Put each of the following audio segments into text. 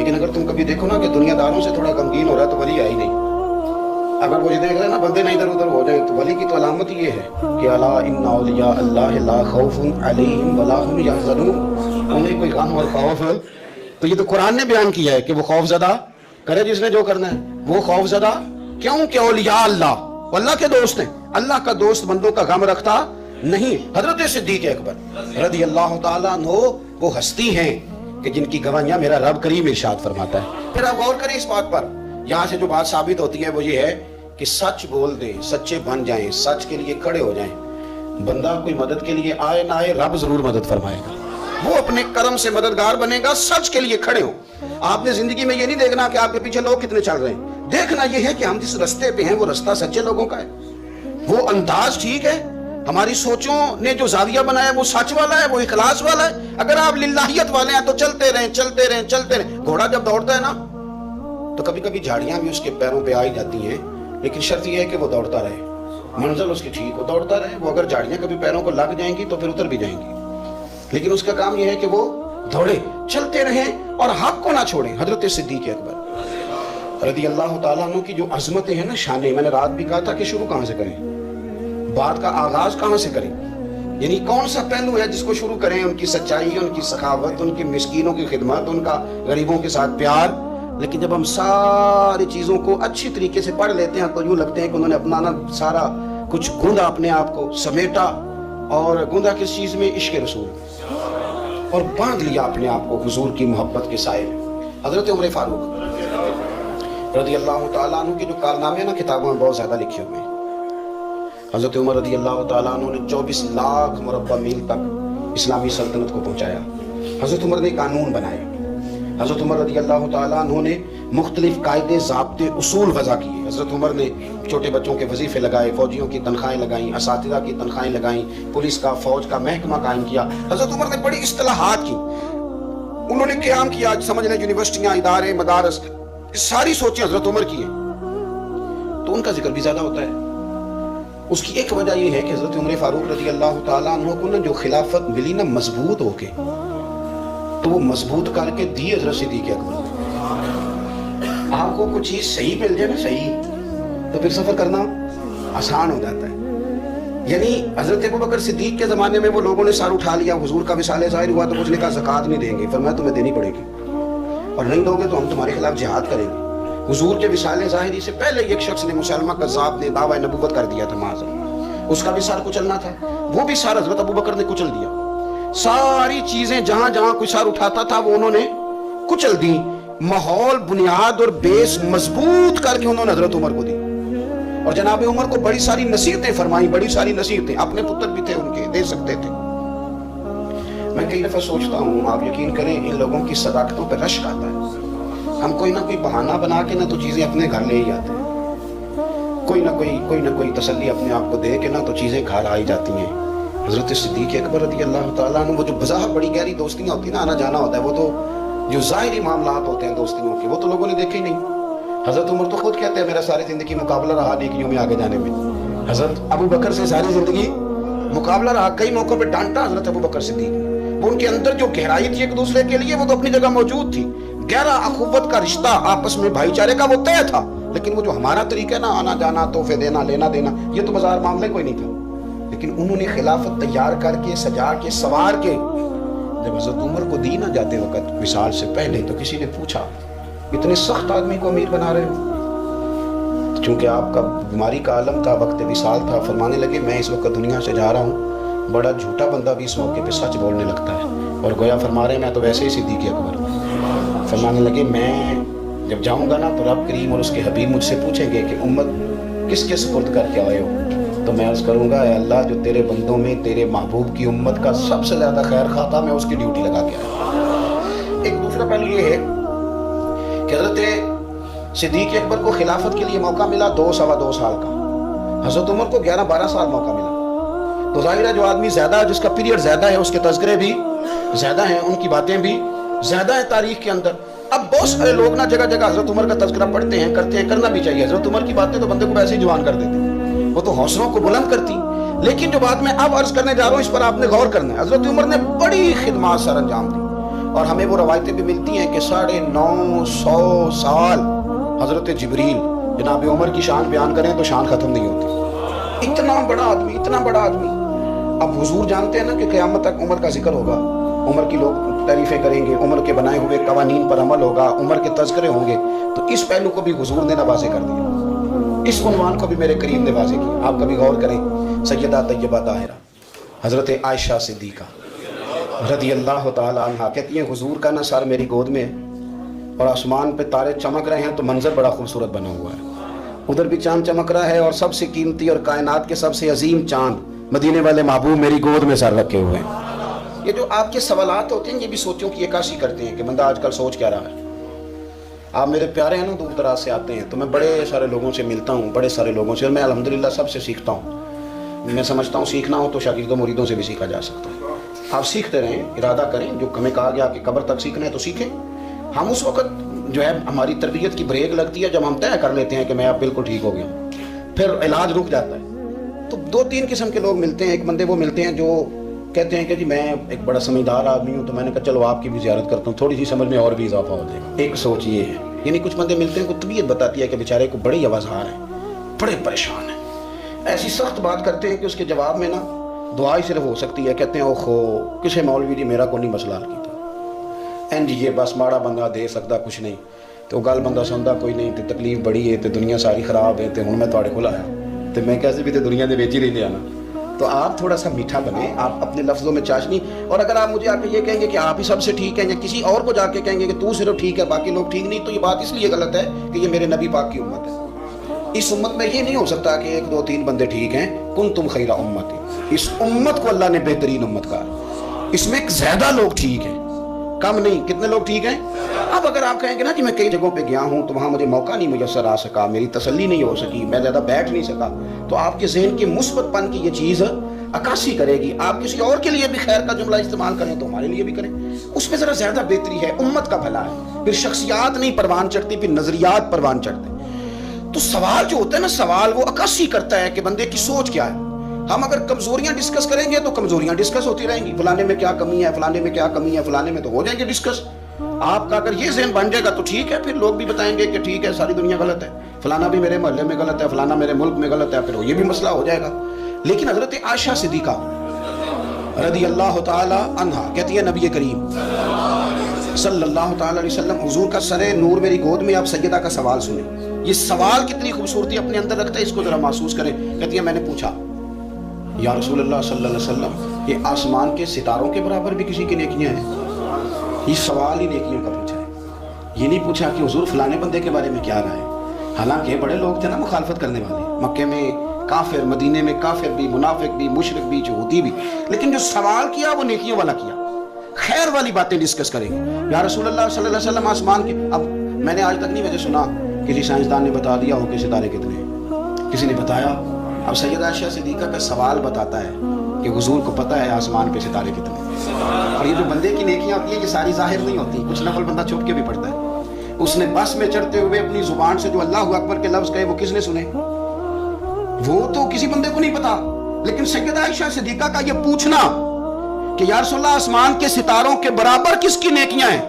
لیکن اگر تم کبھی دیکھو نا کہ دنیا داروں سے تھوڑا غمگین ہو رہا ہے تو ولی آئی نہیں. اگر وہ دیکھ رہے ہیں نا بندے نہ ادھر ادھر ہو جائیں تو ولی کی تو علامت یہ ہے کہ الا ان اولیاء اللہ لا خوف علیہم ولا هم یحزنون، انہیں کوئی غم اور خوف. تو یہ تو قرآن نے بیان کیا ہے کہ وہ خوف زدہ کرے جس نے جو کرنا ہے. وہ خوف زدہ کیوں کہ اولیاء اللہ کے دوست ہیں. اللہ کا دوست بندوں کا غم رکھتا نہیں. حضرت صدیق اکبر رضی اللہ تعالیٰ عنہ وہ ہستی ہیں کہ جن کی گواہیاں میرا رب کریم ارشاد فرماتا ہے. پھر آپ غور کریں اس بات پر. یہاں سے جو بات ثابت ہوتی ہے وہ یہ ہے کہ سچ بول دیں، سچے بن جائیں، سچ کے لیے کھڑے ہو جائیں. بندہ کوئی مدد کے لیے آئے نہ آئے رب ضرور مدد فرمائے گا. وہ اپنے کرم سے مددگار بنے گا. سچ کے لیے کھڑے ہو. آپ نے زندگی میں یہ نہیں دیکھنا کہ آپ کے پیچھے لوگ کتنے چل رہے ہیں. دیکھنا یہ ہے کہ ہم جس رستے پہ ہیں وہ رستہ سچے لوگوں کا ہے، وہ انداز ٹھیک ہے، ہماری سوچوں نے جو زاویہ بنایا وہ سچ والا ہے، وہ اخلاص والا ہے. اگر آپ للہیت والے ہیں تو چلتے رہیں چلتے رہیں چلتے رہیں. گھوڑا جب دوڑتا ہے نا تو کبھی کبھی جھاڑیاں بھی اس کے پیروں پہ آئی جاتی ہیں، لیکن شرط یہ ہے کہ وہ دوڑتا رہے. منزل اس کی ٹھیک ہو، دوڑتا رہے. وہ اگر جھاڑیاں کبھی پیروں کو لگ جائیں گی تو پھر اتر بھی جائیں گی، لیکن اس کا کام یہ ہے کہ وہ دوڑے، چلتے رہیں اور حق کو نہ چھوڑیں. حضرت صدیق اکبر رضی اللہ تعالیٰ عنہ کی جو عظمتیں ہیں نا، شانیں، میں نے رات بھی کہا تھا کہ شروع کہاں سے کریں، بات کا آغاز کہاں سے کریں، یعنی کون سا پہلو ہے جس کو شروع کریں. ان کی سچائی، ان کی سخاوت، ان کی مسکینوں کی خدمت، ان کا غریبوں کے ساتھ پیار. لیکن جب ہم ساری چیزوں کو اچھی طریقے سے پڑھ لیتے ہیں تو یوں لگتے ہیں کہ انہوں نے اپنا نا سارا کچھ گوندا اپنے آپ کو سمیٹا، اور گوندا کس چیز میں؟ عشق رسول، اور باندھ لیا اپنے آپ کو حضور کی محبت کے سائے میں. حضرت عمر فاروق رضی اللہ تعالیٰ عنہ کے جو کارنامے ہیں نا کتابوں میں بہت زیادہ لکھے ہوئے ہیں. حضرت عمر رضی اللہ تعالیٰ عنہ نے 24 لاکھ مربع میل تک اسلامی سلطنت کو پہنچایا. حضرت عمر نے قانون بنائے. حضرت عمر رضی اللہ تعالیٰ عنہ نے مختلف قاعدے، ضابطے، اصول وضع کیے. حضرت عمر نے چھوٹے بچوں کے وظیفے لگائے، فوجیوں کی تنخواہیں لگائیں، اساتذہ کی تنخواہیں لگائیں، پولیس کا، فوج کا محکمہ قائم کیا. حضرت عمر نے بڑی اصطلاحات کی. انہوں نے قیام کیا، سمجھ لیں یونیورسٹیاں، ادارے، مدارس، ساری سوچیں حضرت عمر کی ہیں. تو ان کا ذکر بھی زیادہ ہوتا ہے. اس کی ایک وجہ یہ ہے کہ حضرت عمر فاروق رضی اللہ تعالیٰ عنہ کو نا جو خلافت ملی نا مضبوط ہو کے، تو وہ مضبوط کر کے دی حضرت صدیق اکبر. آپ کو کچھ چیز صحیح مل جائے نا، صحیح، تو پھر سفر کرنا آسان ہو جاتا ہے. یعنی حضرت ابوبکر صدیق کے زمانے میں وہ لوگوں نے سر اٹھا لیا، حضور کا وصال ظاہر ہوا تو کچھ نے کہا زکوٰۃ نہیں دیں گے. فرمایا تمہیں دینی پڑے گی، اور نہیں دو گے تو ہم تمہارے خلاف جہاد کریں گے. حضور کے وصال ظاہری سے پہلے ایک شخص نے، مسلمہ کذاب نے، دعویٰ نبوت کر دیا تھا معاذ، اس کا بھی سر کچلنا تھا. وہ بھی سر حضرت ابوبکر نے کچل دیا. ساری چیزیں جہاں جہاں کوئی سر اٹھاتا تھا وہ انہوں نے کچل دی. ماحول، بنیاد اور بیس مضبوط کر کے انہوں نے حضرت عمر کو دی. اور جناب عمر کو بڑی ساری نصیحتیں فرمائیں، بڑی ساری نصیحتیں. اپنے پتر بھی تھے ان کے، دے سکتے تھے. میں کئی دفعہ سوچتا ہوں، آپ یقین کریں ان لوگوں کی صداقتوں پہ رشک آتا ہے. ہم کوئی نہ کوئی بہانہ بنا کے نہ تو چیزیں اپنے گھر لے ہی آتے ہیں، کوئی نہ کوئی تسلی اپنے آپ کو دے کے نہ تو چیزیں گھر آئی جاتی ہیں. حضرت صدیق اکبر رضی اللہ تعالیٰ عنہ، وہ جو بظاہر بڑی گہری دوستیاں ہوتی ہیں نا، آنا جانا ہوتا ہے، وہ تو جو ظاہری معاملات ہوتے ہیں دوستیوں کے، وہ تو لوگوں نے دیکھے ہی نہیں. حضرت عمر تو خود کہتے ہیں میرا ساری زندگی مقابلہ رہا نیکیوں میں آگے جانے میں. حضرت ابو بکر سے ساری زندگی مقابلہ رہا. کئی موقعوں پہ ڈانٹا حضرت ابو بکر صدیق. وہ ان کے اندر جو گہرائی تھی ایک دوسرے کے لیے وہ تو اپنی جگہ موجود تھی. گہرا اخوت کا رشتہ آپس میں بھائی چارے کا وہ طے تھا. لیکن وہ جو ہمارا طریقہ ہے نا، آنا جانا، تحفے دینا، لینا دینا، یہ تو بازار معاملے کوئی نہیں تھا. لیکن انہوں نے خلافت تیار کر کے، سجا کے، سوار کے جب حضرت عمر کو دی نہ جاتے وقت وصال سے پہلے، تو کسی نے پوچھا اتنے سخت آدمی کو امیر بنا رہے ہو؟ چونکہ آپ کا بیماری کا عالم تھا، وقت وصال تھا. فرمانے لگے میں اس وقت دنیا سے جا رہا ہوں. بڑا جھوٹا بندہ بھی اس موقع پہ سچ بولنے لگتا ہے. اور گویا فرما رہے ہیں میں تو ویسے ہی صدیق اکبر. فرمانے لگے میں جب جاؤں گا نا تو رب کریم اور اس کے حبیب مجھ سے پوچھیں گے کہ امت کس کے سپرد کر کے آئے ہو؟ تو میں عرض کروں گا اے اللہ، جو تیرے بندوں میں تیرے محبوب کی امت کا سب سے زیادہ خیر خواہ تھا، میں اس کی ڈیوٹی لگا کے آیا. ایک دوسرا پہلو یہ ہے کہ حضرت صدیق اکبر کو خلافت کے لیے موقع ملا 2-2.25 سال کا. حضرت عمر کو 11-12 سال موقع ملا. تو ظاہر ہے جو آدمی زیادہ ہے، جس کا پیریڈ زیادہ ہے، اس کے تذکرے بھی زیادہ ہیں، ان کی باتیں بھی زیادہ ہیں تاریخ کے اندر. اب بہت سارے لوگ نا جگہ جگہ حضرت عمر کا تذکرہ پڑھتے ہیں، کرتے ہیں، کرنا بھی چاہیے. حضرت عمر کی باتیں تو بندے کو ویسے ہی جوان کر دیتے ہیں، وہ تو حوصلوں کو بلند کرتی. لیکن جو بات میں اب عرض کرنے جا رہا ہوں اس پر آپ نے غور کرنا ہے. حضرت عمر نے بڑی خدمات سر انجام دی. اور ہمیں وہ روایتیں بھی ملتی ہیں کہ 950 سال حضرت جبریل جناب عمر کی شان بیان کریں تو شان ختم نہیں ہوتی. اتنا بڑا آدمی، اتنا بڑا آدمی. اب حضور جانتے ہیں نا کہ قیامت تک عمر کا ذکر ہوگا، عمر کی لوگ تعریفیں کریں گے، عمر کے بنائے ہوئے قوانین پر عمل ہوگا، عمر کے تذکرے ہوں گے. تو اس پہلو کو بھی حضور نے واضح کر دیا، اس عنوان کو بھی میرے کریم نے واضح کیا. آپ کبھی غور کریں، سیدہ طیبہ طاہرہ حضرت عائشہ صدیقہ رضی اللہ تعالی عنہا کہتی ہیں حضور کا نا سر میری گود میں ہے اور آسمان پہ تارے چمک رہے ہیں تو منظر بڑا خوبصورت بنا ہوا ہے. ادھر بھی چاند چمک رہا ہے اور سب سے قیمتی اور کائنات کے سب سے عظیم چاند مدینے والے محبوب میری گود میں سر رکھے ہوئے ہیں. یہ جو آپ کے سوالات ہوتے ہیں یہ بھی سوچوں کی عکاسی کرتے ہیں کہ بندہ آج کل سوچ کیا رہا ہے. آپ میرے پیارے ہیں نا، دور دراز سے آتے ہیں تو میں بڑے سارے لوگوں سے ملتا ہوں، بڑے سارے لوگوں سے، اور میں الحمدللہ سب سے سیکھتا ہوں. میں سمجھتا ہوں سیکھنا ہو تو شاگردوں مریدوں سے بھی سیکھا جا سکتا ہے. آپ سیکھتے رہیں، ارادہ کریں، جو ہمیں کہا گیا کہ قبر تک سیکھنا ہے تو سیکھیں. ہم اس وقت جو ہے ہماری تربیت کی بریک لگتی ہے جب ہم طے کر لیتے ہیں کہ میں اب بالکل ٹھیک ہو گیا ہوں، پھر علاج رک جاتا ہے. تو 2-3 قسم کے لوگ ملتے ہیں. ایک بندے وہ ملتے ہیں جو کہتے ہیں کہ جی میں ایک بڑا سمجھدار آدمی ہوں تو میں نے کہا چلو آپ کی بھی زیارت کرتا ہوں، تھوڑی سی سمجھ میں اور بھی اضافہ ہو جائے گا. ایک سوچ یہ ہے. یعنی کچھ بندے ملتے ہیں کو طبیعت بتاتی ہے کہ بیچارے کو بڑے آوازار ہیں، بڑے پریشان ہیں، ایسی سخت بات کرتے ہیں کہ اس کے جواب میں نا دعا ہی صرف ہو سکتی ہے. کہتے ہیں اوہو کسے مولوی جی میرا کو نہیں مسئلہ حل کیتا، انج یہ بس ماڑا بندہ دے سکتا کچھ نہیں، تو گل بندہ سنتا کوئی نہیں، تے تکلیف بڑی ہے، تے دنیا ساری خراب ہے، تے ہن میں تواڈے کول آیا تے میں کیسے بھی تے دنیا دے وچ ہی رہندے نا. تو آپ تھوڑا سا میٹھا بنیں، آپ اپنے لفظوں میں چاشنی. اور اگر آپ مجھے آ کے یہ کہیں گے کہ آپ ہی سب سے ٹھیک ہیں، یا کسی اور کو جا کے کہیں گے کہ تو صرف ٹھیک ہے باقی لوگ ٹھیک نہیں، تو یہ بات اس لیے غلط ہے کہ یہ میرے نبی پاک کی امت ہے. اس امت میں یہ نہیں ہو سکتا کہ 1-2-3 بندے ٹھیک ہیں. کنتم خیر امتی، اس امت کو اللہ نے بہترین امت کہا. اس میں زیادہ لوگ ٹھیک ہیں، کم نہیں. کتنے لوگ ٹھیک ہیں؟ اب اگر آپ کہیں گے نا کہ میں کئی جگہوں پہ گیا ہوں تو وہاں مجھے موقع نہیں میسر آ سکا، میری تسلی نہیں ہو سکی، میں زیادہ بیٹھ نہیں سکا، تو آپ کے ذہن کے مثبت پن کی یہ چیز عکاسی کرے گی. آپ کسی اور کے لیے بھی خیر کا جملہ استعمال کریں تو ہمارے لیے بھی کریں، اس میں ذرا زیادہ بہتری ہے، امت کا بھلا ہے. پھر شخصیات نہیں پروان چڑھتی، پھر نظریات پروان چڑھتے. تو سوال جو ہوتا ہے نا، سوال وہ عکاسی کرتا ہے کہ بندے کی سوچ کیا ہے. ہم اگر کمزوریاں ڈسکس کریں گے تو کمزوریاں ڈسکس ہوتی رہیں گی، فلانے میں کیا کمی ہے، فلانے میں کیا کمی ہے، فلانے میں، تو ہو جائیں گے ڈسکس. آپ کا اگر یہ ذہن بن جائے گا تو ٹھیک ہے، پھر لوگ بھی بتائیں گے کہ ٹھیک ہے ساری دنیا غلط ہے، فلانا بھی میرے محلے میں غلط ہے، فلانا میرے ملک میں غلط ہے، پھر یہ بھی مسئلہ ہو جائے گا. لیکن حضرت عائشہ صدیقہ رضی اللہ تعالی عنہا کہتی ہے نبی کریم صلی اللہ تعالی علیہ وسلم حضور کا سر نور میری گود میں. آپ سیدہ کا سوال سنیں، یہ سوال کتنی خوبصورتی اپنے اندر رکھتا ہے، اس کو ذرا محسوس کریں. کہتی ہے میں نے پوچھا یا رسول اللہ صلی اللہ علیہ وسلم یہ آسمان کے ستاروں کے برابر بھی کسی کی نیکیاں ہیں؟ یہ سوال ہی نیکیوں کا پوچھا ہے. یہ نہیں پوچھا کہ حضور فلانے بندے کے بارے میں کیا رہا ہے. حالانکہ بڑے لوگ تھے نا مخالفت کرنے والے، مکے میں کافر، مدینے میں کافر بھی، منافق بھی، مشرک بھی، یہودی بھی، لیکن جو سوال کیا وہ نیکیوں والا کیا، خیر والی باتیں ڈسکس کریں گے. یا رسول اللہ صلی اللہ علیہ وسلم آسمان کے، اب میں نے آج تک نہیں وجہ سنا کسی سائنسدان نے بتا دیا ہو کہ ستارے کتنے ہیں، کسی نے بتایا. اب سیدہ عائشہ صدیقہ کا سوال بتاتا ہے کہ حضور کو پتہ ہے آسمان پہ ستارے کتنے ہیں. اور یہ جو بندے کی نیکیاں ہوتی ہیں یہ ساری ظاہر نہیں ہوتی، کچھ نفل بندہ چھپ کے بھی پڑھتا ہے. اس نے بس میں چڑھتے ہوئے اپنی زبان سے جو اللہ اکبر کے لفظ کہے وہ کس نے سنے؟ وہ تو کسی بندے کو نہیں پتا. لیکن سیدہ عائشہ صدیقہ کا یہ پوچھنا کہ یا رسول اللہ آسمان کے ستاروں کے برابر کس کی نیکیاں ہیں،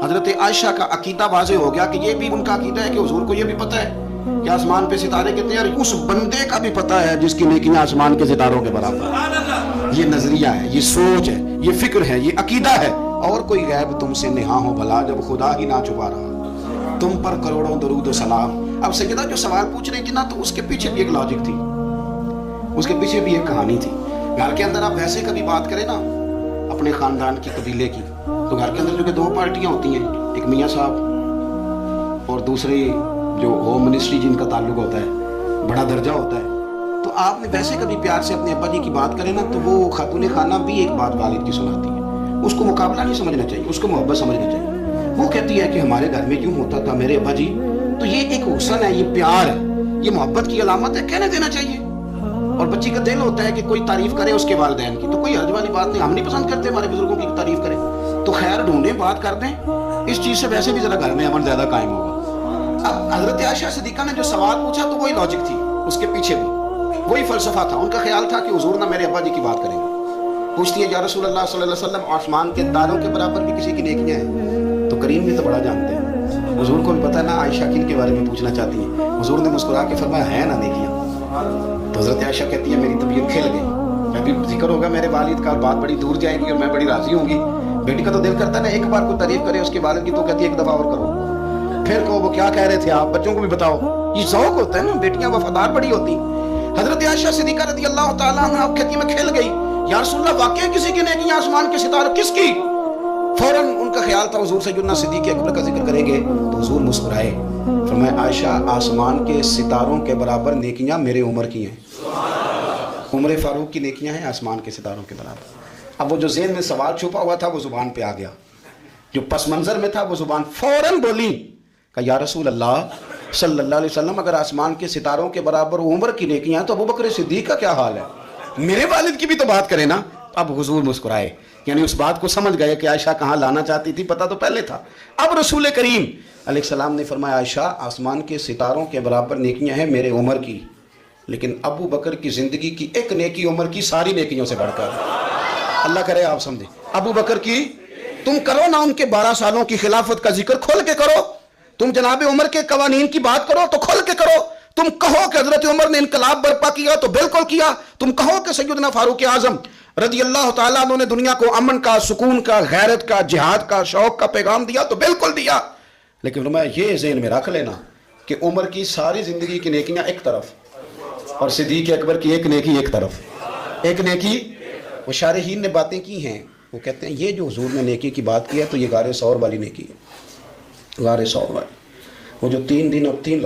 حضرت عائشہ کا عقیدہ واضح ہو گیا کہ یہ بھی ان کا عقیدہ ہے کہ حضور کو یہ بھی پتہ ہے کہ آسمان پہ ستارے کتنے ہیں، اور اس بندے کا بھی پتہ ہے جس کی نیکیاں آسمان کے ستاروں کے برابر. یہ نظریہ ہے، یہ سوچ ہے، یہ فکر ہے، یہ عقیدہ ہے. اور کوئی غیب تم سے نہا ہو بھلا جب خدا ہی نہ چھپا رہا، تم پر کروڑوں درود و سلام. اب سیدہ جو سوال پوچھ رہی تھی نا تو اس کے پیچھے بھی ایک لاجک تھی، اس کے پیچھے بھی ایک کہانی تھی. گھر کے اندر آپ ویسے کبھی بات کریں نا اپنے خاندان کی، قبیلے کی، تو گھر کے اندر جو کہ 2 پارٹیاں ہوتی ہیں، ایک میاں صاحب اور دوسری جو ہوم منسٹری جن کا تعلق ہوتا ہے، بڑا درجہ ہوتا ہے. تو آپ نے ویسے کبھی پیار سے اپنے ابا جی کی بات کریں نا تو وہ خاتون خانہ بھی ایک بات والد کی سناتی ہے. اس کو مقابلہ نہیں سمجھنا چاہیے، اس کو محبت سمجھنا چاہیے. وہ کہتی ہے کہ ہمارے گھر میں کیوں ہوتا تھا میرے ابا جی، تو یہ ایک حسن ہے، یہ پیار ہے، یہ محبت کی علامت ہے، کہنے دینا چاہیے. اور بچی کا دل ہوتا ہے کہ کوئی تعریف کرے اس کے والدین کی، تو کوئی حرج والی بات نہیں. ہم نہیں پسند کرتے ہمارے بزرگوں کی تعریف کریں، تو خیر ڈھونڈیں، بات کر دیں. اس چیز سے ویسے بھی ذرا گھر میں امن زیادہ قائم ہوگا. اب حضرت عائشہ صدیقہ نے جو سوال پوچھا تو وہی لاجک تھی، اس کے پیچھے بھی وہی فلسفہ تھا. ان کا خیال تھا کہ حضور نہ میرے ابا جی کی بات کریں گے، پوچھتی ہے یا رسول اللہ صلی اللہ علیہ وسلم آسمان کے تاروں کے برابر بھی کسی کی نیکیاں ہیں؟ تو کریم بھی تو بڑا جانتے ہیں، حضور کو بھی پتہ ہے نا عائشہ کن کے بارے میں پوچھنا چاہتی ہیں۔ حضور نے مسکرا کے فرمایا ہے نا نیکیاں؟ تو حضرت عائشہ کہتی ہے میری طبیعت کھل گئی، ابھی ذکر ہوگا میرے والد کا، بات بڑی دور جائے گی اور میں بڑی راضی ہوں گی۔ بیٹی کا تو دل کرتا ہے نا ایک بار کوئی تعریف کرے اس کے والد کی، تو کہتی ہے ایک دفعہ اور کرو، پھر کہو وہ کیا کہہ رہے تھے آپ، بچوں کو بھی بتاؤ۔ یہ ذوق ہوتا ہے نا، بیٹیاں وفادار بڑی ہوتی ہیں۔ حضرت عائشہ صدیقہ رضی اللہ تعالیٰ عنہ کہتی ہے میں کھل گئی، یا رسول اللہ واقعی کسی کی نیکیاں آسمان کے ستاروں، کس کی؟ فوراً ان کا خیال تھا حضور سیدنا صدیق اکبر کا ذکر کریں گے، تو حضور مسکرائے، فرمایا عائشہ آسمان کے ستاروں کے برابر نیکیاں میرے عمر کی ہیں۔ عمر فاروق کی نیکیاں ہیں آسمان کے ستاروں کے برابر۔ اب وہ جو ذہن میں سوال چھپا ہوا تھا وہ زبان پہ آ گیا، جو پس منظر میں تھا وہ زبان فوراً بولی کہ یا رسول اللہ صلی اللہ علیہ وسلم اگر آسمان کے ستاروں کے برابر عمر کی نیکیاں تو ابوبکر صدیق کا کیا حال ہے؟ میرے والد کی بھی تو بات کرے نا۔ اب حضور مسکرائے، یعنی اس بات کو سمجھ گئے کہ عائشہ کہاں لانا چاہتی تھی، پتہ تو پہلے تھا۔ اب رسول کریم علیہ السلام نے فرمایا عائشہ آسمان کے ستاروں کے برابر نیکیاں ہیں میرے عمر کی، لیکن ابو بکر کی زندگی کی ایک نیکی عمر کی ساری نیکیوں سے بڑھ کر۔ اللہ کرے آپ سمجھیں، ابو بکر کی تم کرو نا ان کے 12 سالوں کی خلافت کا ذکر کھول کے کرو، تم جناب عمر کے قوانین کی بات کرو تو کھول کے کرو، تم کہو کہ حضرت عمر نے انقلاب برپا کیا تو بالکل کیا، تم کہو کہ سیدنا فاروق اعظم رضی اللہ تعالیٰ عنہ نے دنیا کو امن کا، سکون کا، غیرت کا، جہاد کا، شوق کا پیغام دیا تو بالکل دیا، لیکن فرمایا یہ ذہن میں رکھ لینا کہ عمر کی ساری زندگی کی نیکیاں ایک طرف اور صدیق اکبر کی ایک نیکی ایک طرف، ایک نیکی۔ وہ شارحین نے باتیں کی ہیں، وہ کہتے ہیں یہ جو حضور نے نیکی کی بات کی ہے تو یہ غار ثور والی نیکی ہے، غار ثور والی، وہ جو 3 دن اور 3